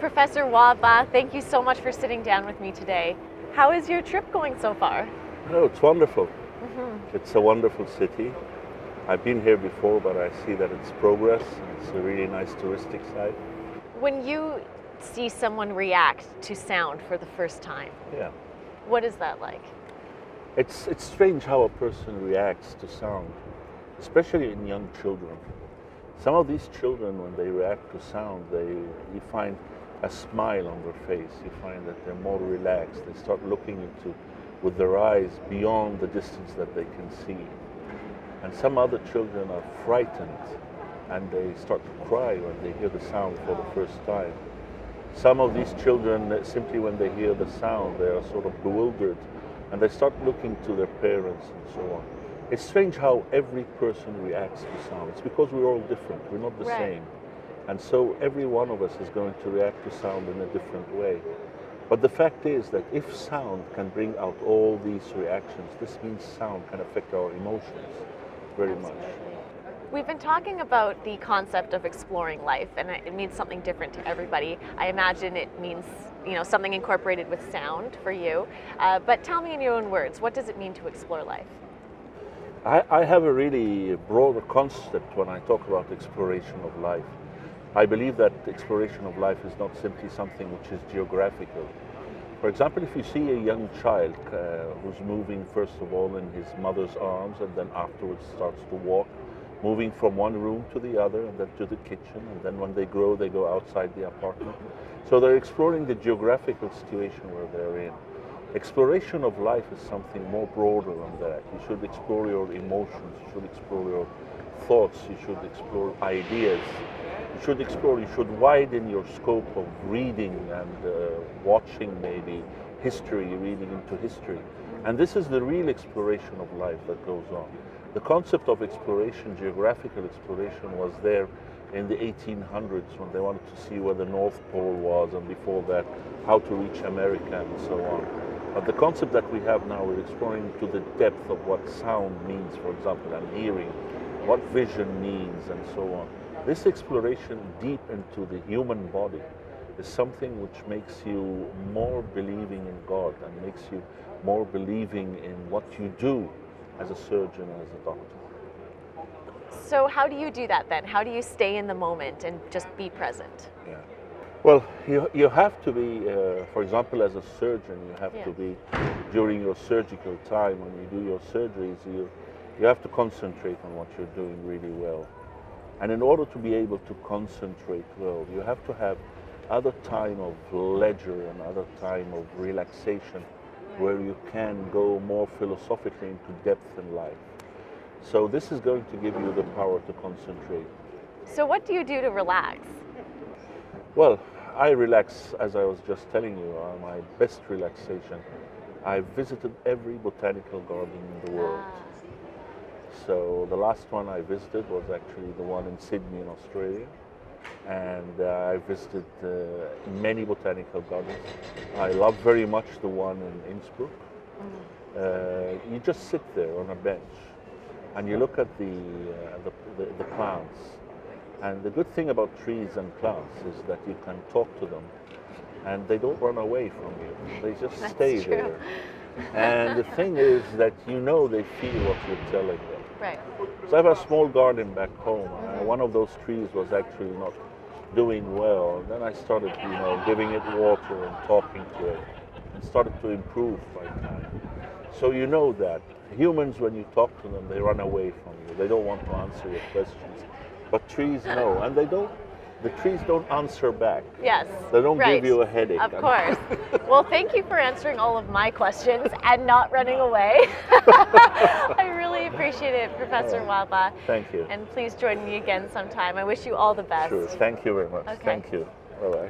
Professor Wahba, thank you so much for sitting down with me today. How is your trip going so far? Oh, it's wonderful. It's a wonderful city. I've been here before, but I see that it's progress. It's a really nice touristic site. When you see someone react to sound for the first time, Yeah. what is that like? It's strange how a person reacts to sound, especially in young children. Some of these children, when they react to sound, you find a smile on their face. You find that they're more relaxed. They start looking with their eyes beyond the distance that they can see. And some other children are frightened and they start to cry when they hear the sound for the first time. Some of these children, simply when they hear the sound, they are sort of bewildered and they start looking to their parents and so on. It's strange how every person reacts to sound. It's because we're all different. We're not the same. And so every one of us is going to react to sound in a different way. But the fact is that if sound can bring out all these reactions, this means sound can affect our emotions very much. We've been talking about the concept of exploring life, and it means something different to everybody. I imagine it means, something incorporated with sound for you. But tell me in your own words, what does it mean to explore life? I have a really broader concept when I talk about exploration of life. I believe that exploration of life is not simply something which is geographical. For example, if you see a young child who's moving first of all in his mother's arms and then afterwards starts to walk, moving from one room to the other and then to the kitchen, and then when they grow they go outside the apartment. So they're exploring the geographical situation where they're in. Exploration of life is something more broader than that. You should explore your emotions, you should explore your thoughts, you should explore ideas. You should widen your scope of reading and watching maybe history, reading into history. And this is the real exploration of life that goes on. The concept of exploration, geographical exploration, was there in the 1800s when they wanted to see where the North Pole was, and before that, how to reach America and so on. But the concept that we have now, we're exploring to the depth of what sound means, for example, and hearing, what vision means, and so on. This exploration deep into the human body is something which makes you more believing in God and makes you more believing in what you do as a surgeon and as a doctor. So how do you do that then? How do you stay in the moment and just be present? Yeah. Well, you have to be, for example, as a surgeon, you have to be, during your surgical time, when you do your surgeries, you have to concentrate on what you're doing really well. And in order to be able to concentrate well, you have to have other time of leisure and other time of relaxation where you can go more philosophically into depth in life. So this is going to give you the power to concentrate. So what do you do to relax? Well, I relax, as I was just telling you, my best relaxation. I've visited every botanical garden in the world. So the last one I visited was actually the one in Sydney in Australia. And I visited many botanical gardens. I love very much the one in Innsbruck. You just sit there on a bench and you look at the plants. And the good thing about trees and plants is that you can talk to them and they don't run away from you. They just stay there. And the thing is that they feel what you're telling them. Right. So I have a small garden back home. One of those trees was actually not doing well. And then I started, giving it water and talking to it, and started to improve by time. So you know that humans, when you talk to them, they run away from you. They don't want to answer your questions. But trees know, and the trees don't answer back. Yes. They don't give you a headache. Of course. Well, thank you for answering all of my questions and not running away. I really appreciate it, Professor Wahba. Thank you. And please join me again sometime. I wish you all the best. Sure. Thank you very much. Okay. Thank you. Bye-bye.